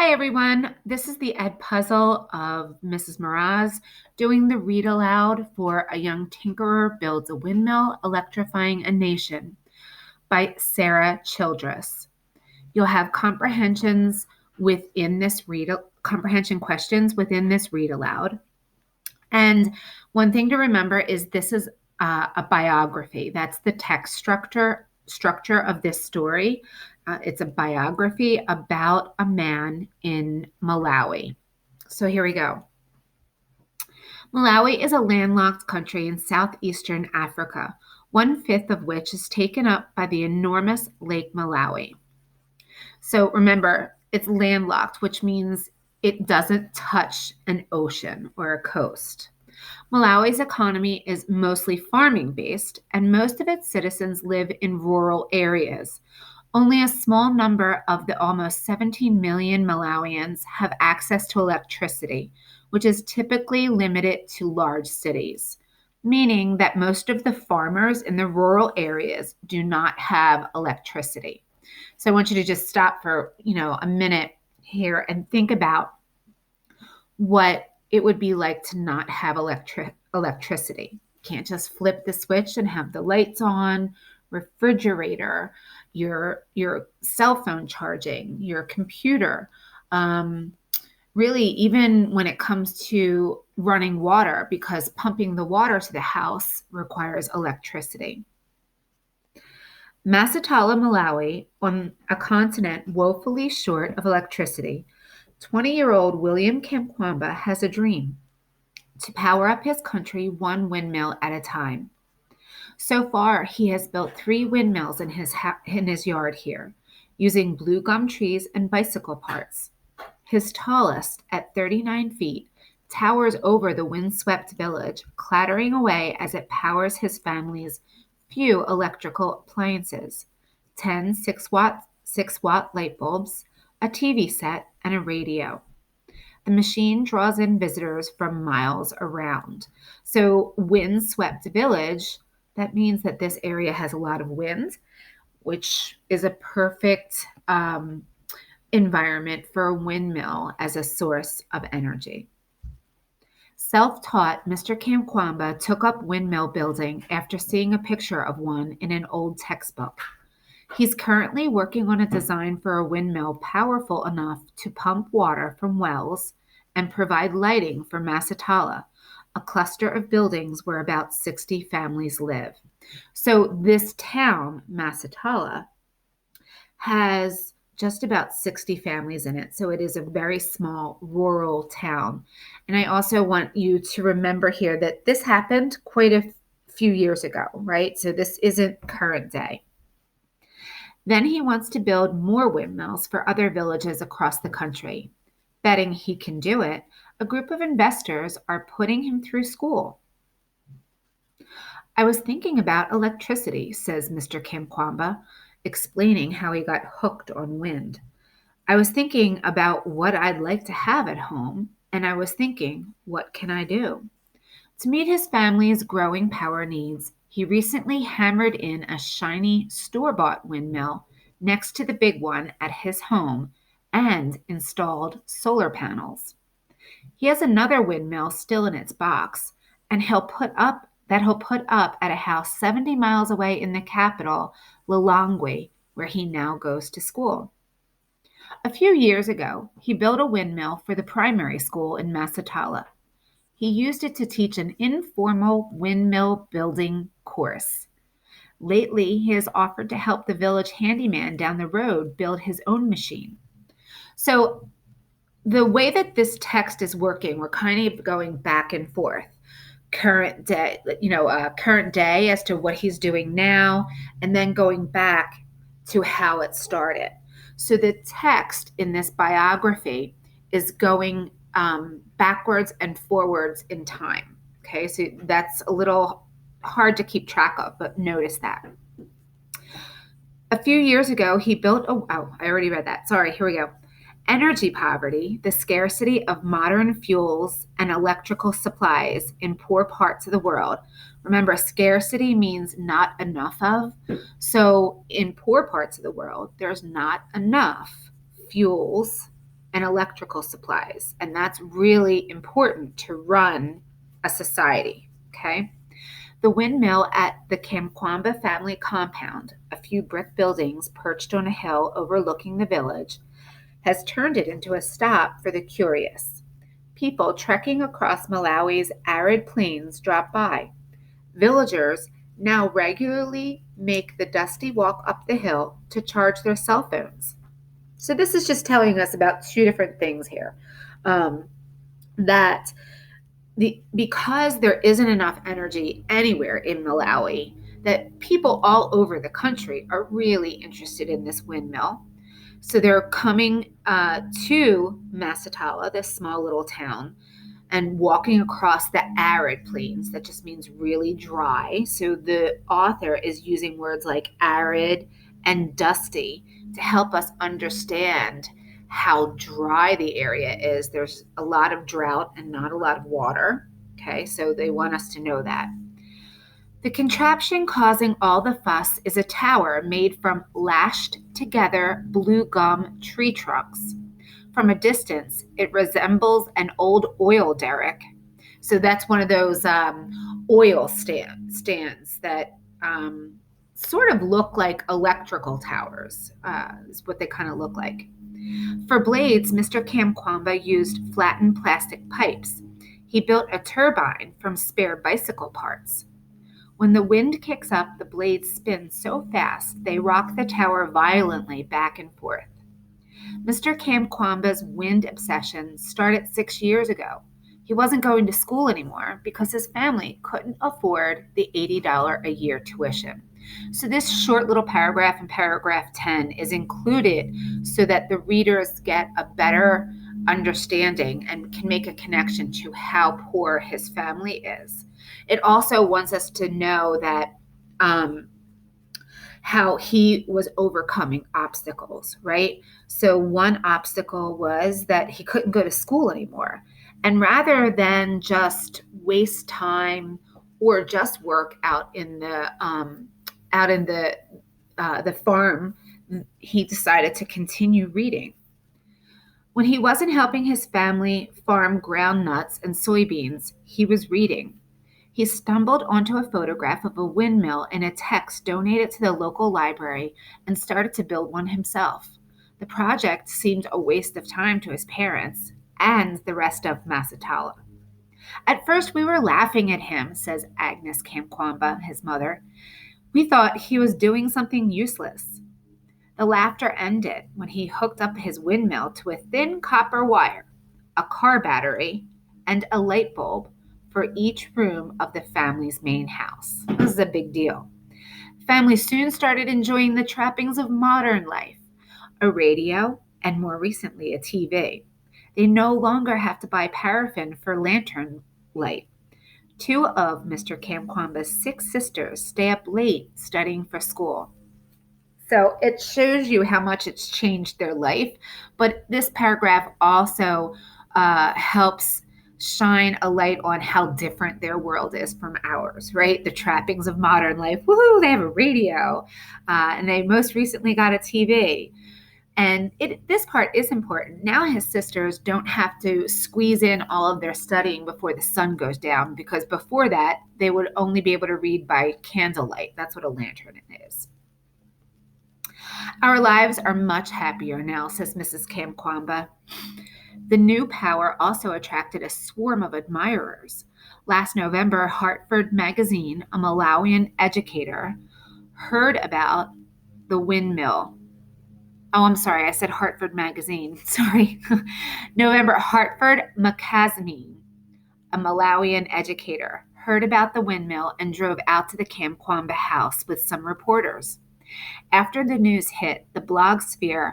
Hi, everyone. This is the Ed puzzle of Mrs. Mraz doing the read aloud for A Young Tinkerer Builds a Windmill, Electrifying a Nation by Sarah Childress. You'll have comprehension questions within this read aloud. And one thing to remember is this is a biography. That's the text structure of this story. It's a biography about a man in Malawi. So here we go. Malawi is a landlocked country in southeastern Africa, 1/5 of which is taken up by the enormous Lake Malawi. So remember, it's landlocked, which means it doesn't touch an ocean or a coast. Malawi's economy is mostly farming based, and most of its citizens live in rural areas. Only a small number of the almost 17 million Malawians have access to electricity, which is typically limited to large cities, meaning that most of the farmers in the rural areas do not have electricity. So I want you to just stop for, a minute here and think about what it would be like to not have electricity. You can't just flip the switch and have the lights on, refrigerator, your cell phone charging, your computer. Really, even when it comes to running water, because pumping the water to the house requires electricity. Masatala, Malawi, on a continent woefully short of electricity, 20-year-old William Kamkwamba has a dream to power up his country one windmill at a time. So far, he has built 3 windmills in his yard here, using blue gum trees and bicycle parts. His tallest, at 39 feet, towers over the windswept village, clattering away as it powers his family's few electrical appliances: 10 6-watt light bulbs, a TV set, and a radio. The machine draws in visitors from miles around. So, windswept village, that means that this area has a lot of wind, which is a perfect environment for a windmill as a source of energy. Self-taught, Mr. Kamkwamba took up windmill building after seeing a picture of one in an old textbook. He's currently working on a design for a windmill powerful enough to pump water from wells and provide lighting for Masatala, a cluster of buildings where about 60 families live. So this town, Masatala, has just about 60 families in it. So it is a very small rural town. And I also want you to remember here that this happened quite a few years ago, right? So this isn't current day. Then he wants to build more windmills for other villages across the country. Betting he can do it, a group of investors are putting him through school. I was thinking about electricity, says Mr. Kamkwamba, explaining how he got hooked on wind. I was thinking about what I'd like to have at home, and I was thinking, what can I do? To meet his family's growing power needs, he recently hammered in a shiny store-bought windmill next to the big one at his home and installed solar panels. He has another windmill still in its box, and he'll put up at a house 70 miles away in the capital, Lilongwe, where he now goes to school. A few years ago, he built a windmill for the primary school in Masatala. He used it to teach an informal windmill building course. Lately, he has offered to help the village handyman down the road build his own machine. So the way that this text is working, we're kind of going back and forth. Current day as to what he's doing now, and then going back to how it started. So the text in this biography is going backwards and forwards in time. Okay, so that's a little hard to keep track of, but notice that. A few years ago, he built I already read that. Sorry, here we go. Energy poverty, the scarcity of modern fuels and electrical supplies in poor parts of the world. Remember, scarcity means not enough of. So in poor parts of the world, there's not enough fuels and electrical supplies. And that's really important to run a society. Okay. The windmill at the Kamkwamba family compound, a few brick buildings perched on a hill overlooking the village, has turned it into a stop for the curious. People trekking across Malawi's arid plains drop by. Villagers now regularly make the dusty walk up the hill to charge their cell phones. So, this is just telling us about two different things here. That because there isn't enough energy anywhere in Malawi, that people all over the country are really interested in this windmill. So they're coming to Masatala, this small little town, and walking across the arid plains. That just means really dry. So the author is using words like arid and dusty to help us understand how dry the area is. There's a lot of drought and not a lot of water. Okay, so they want us to know that. The contraption causing all the fuss is a tower made from lashed together blue gum tree trunks. From a distance, it resembles an old oil derrick. So that's one of those oil stands that sort of look like electrical towers, is what they kind of look like. For blades, Mr. Kamkwamba used flattened plastic pipes. He built a turbine from spare bicycle parts. When the wind kicks up, the blades spin so fast they rock the tower violently back and forth. Mr. Kamkwamba's wind obsession started 6 years ago. He wasn't going to school anymore because his family couldn't afford the $80 a year tuition. So this short little paragraph in paragraph 10 is included so that the readers get a better understanding and can make a connection to how poor his family is. It also wants us to know that how he was overcoming obstacles, right? So one obstacle was that he couldn't go to school anymore. And rather than just waste time or just work out in the farm, he decided to continue reading. When he wasn't helping his family farm ground nuts and soybeans, he was reading. He stumbled onto a photograph of a windmill in a text donated to the local library and started to build one himself. The project seemed a waste of time to his parents and the rest of Masatala. At first, we were laughing at him, says Agnes Kamkwamba, his mother. We thought he was doing something useless. The laughter ended when he hooked up his windmill to a thin copper wire, a car battery, and a light bulb for each room of the family's main house. This is a big deal. The family soon started enjoying the trappings of modern life, a radio, and more recently, a TV. They no longer have to buy paraffin for lantern light. 2 of Mr. Kamkwamba's 6 sisters stay up late studying for school. So it shows you how much it's changed their life. But this paragraph also helps shine a light on how different their world is from ours, right? The trappings of modern life. Woohoo, they have a radio. And they most recently got a TV. And this part is important. Now his sisters don't have to squeeze in all of their studying before the sun goes down, because before that, they would only be able to read by candlelight. That's what a lantern is. Our lives are much happier now, says Mrs. Kamkwamba. The new power also attracted a swarm of admirers. Last November, Hartford Magazine, a Malawian educator, heard about the windmill. Oh, I'm sorry, I said Hartford Magazine. Sorry. November, Hartford Magazine, a Malawian educator, heard about the windmill and drove out to the Kamkwamba house with some reporters. After the news hit the blogosphere,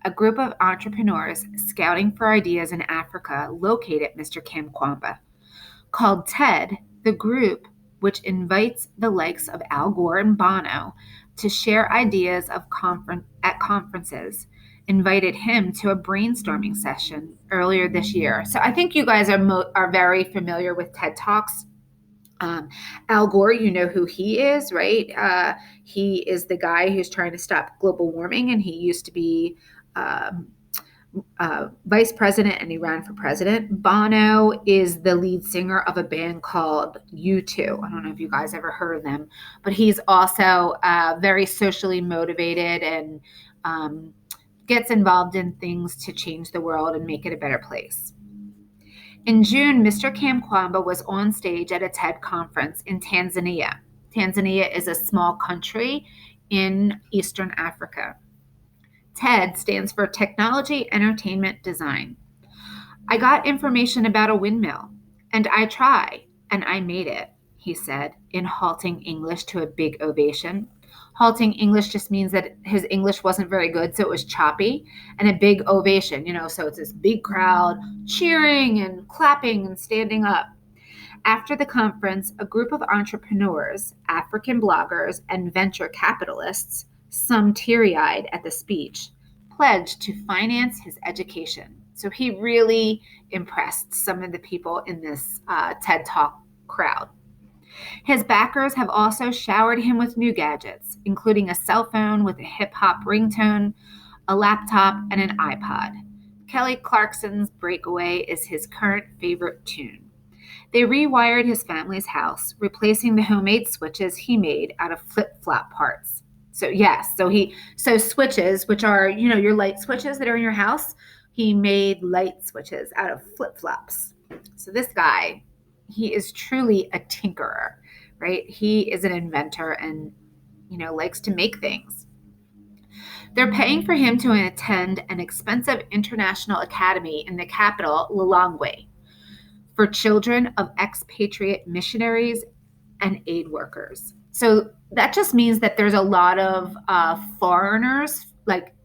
a group of entrepreneurs scouting for ideas in Africa located Mr. Kamkwamba. Called TED, the group, which invites the likes of Al Gore and Bono to share ideas at conferences, invited him to a brainstorming session earlier this year. So I think you guys are very familiar with TED Talks. Um, Al Gore, you know who he is, right? He is the guy who's trying to stop global warming, and he used to be um, vice president and he ran for president. Bono is the lead singer of a band called U2. I don't know if you guys ever heard of them, but he's also very socially motivated and um, gets involved in things to change the world and make it a better place. In June, Mr. Kamkwamba was on stage at a TED conference in Tanzania. Tanzania is a small country in Eastern Africa. TED stands for Technology, Entertainment, Design. I got information about a windmill, and I try, and I made it, he said in halting English to a big ovation. Halting English just means that his English wasn't very good, so it was choppy, and a big ovation, so it's this big crowd cheering and clapping and standing up. After the conference, a group of entrepreneurs, African bloggers, and venture capitalists, some teary eyed at the speech, pledged to finance his education. So he really impressed some of the people in this TED Talk crowd. His backers have also showered him with new gadgets, including a cell phone with a hip hop ringtone, a laptop, and an iPod. Kelly Clarkson's Breakaway is his current favorite tune. They rewired his family's house, replacing the homemade switches he made out of flip-flop parts. So yes, so switches, which are, your light switches that are in your house, he made light switches out of flip-flops. So this guy, he is truly a tinkerer, right? He is an inventor and, likes to make things. They're paying for him to attend an expensive international academy in the capital, Lilongwe, for children of expatriate missionaries and aid workers. So that just means that there's a lot of foreigners, like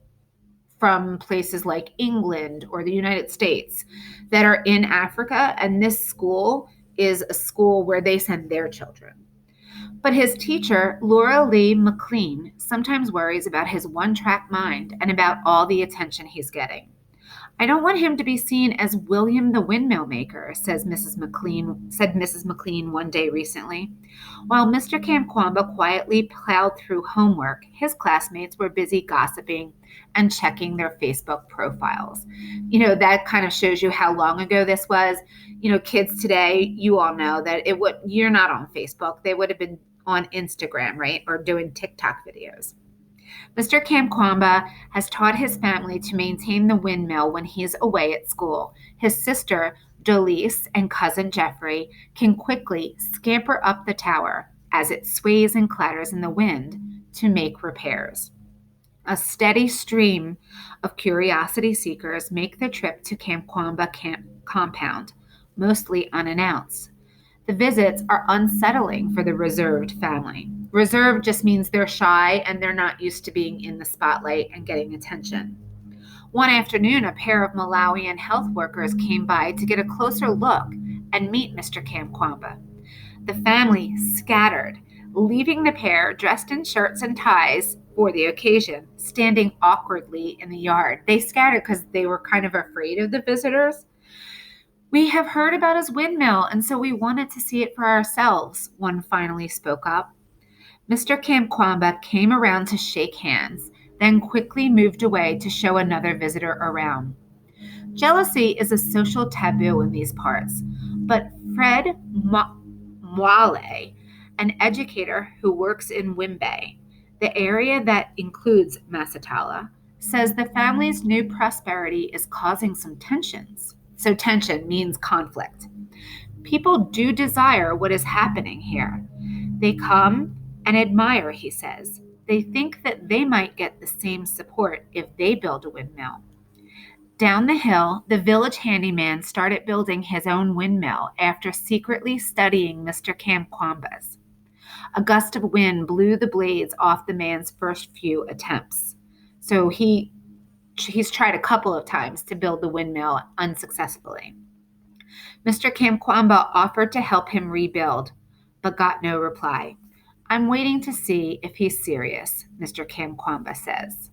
from places like England or the United States, that are in Africa, and this school is a school where they send their children. But his teacher, Laura Lee McLean, sometimes worries about his one-track mind and about all the attention he's getting. I don't want him to be seen as William the Windmill Maker, said Mrs. McLean one day recently. While Mr. Kamkwamba quietly plowed through homework, his classmates were busy gossiping and checking their Facebook profiles. That kind of shows you how long ago this was. Kids today, you all know that you're not on Facebook. They would have been on Instagram, right? Or doing TikTok videos. Mr. Kamkwamba has taught his family to maintain the windmill when he's away at school. His sister, Dolise, and cousin Jeffrey can quickly scamper up the tower as it sways and clatters in the wind to make repairs. A steady stream of curiosity seekers make the trip to Kamkwamba compound, mostly unannounced. The visits are unsettling for the reserved family. Reserved just means they're shy and they're not used to being in the spotlight and getting attention. One afternoon, a pair of Malawian health workers came by to get a closer look and meet Mr. Kamkwamba. The family scattered, leaving the pair dressed in shirts and ties for the occasion, standing awkwardly in the yard. They scattered because they were kind of afraid of the visitors. We have heard about his windmill, and so we wanted to see it for ourselves, one finally spoke up. Mr. Kamkwamba came around to shake hands, then quickly moved away to show another visitor around. Jealousy is a social taboo in these parts, but Fred Mwale, an educator who works in Wimbe, the area that includes Masatala, says the family's new prosperity is causing some tensions. So tension means conflict. People do desire what is happening here. They come and admire, he says. They think that they might get the same support if they build a windmill. Down the hill, the village handyman started building his own windmill after secretly studying Mr. Kamkwamba's. A gust of wind blew the blades off the man's first few attempts. So he's tried a couple of times to build the windmill unsuccessfully. Mr. Kamkwamba offered to help him rebuild, but got no reply. I'm waiting to see if he's serious, Mr. Kamkwamba says.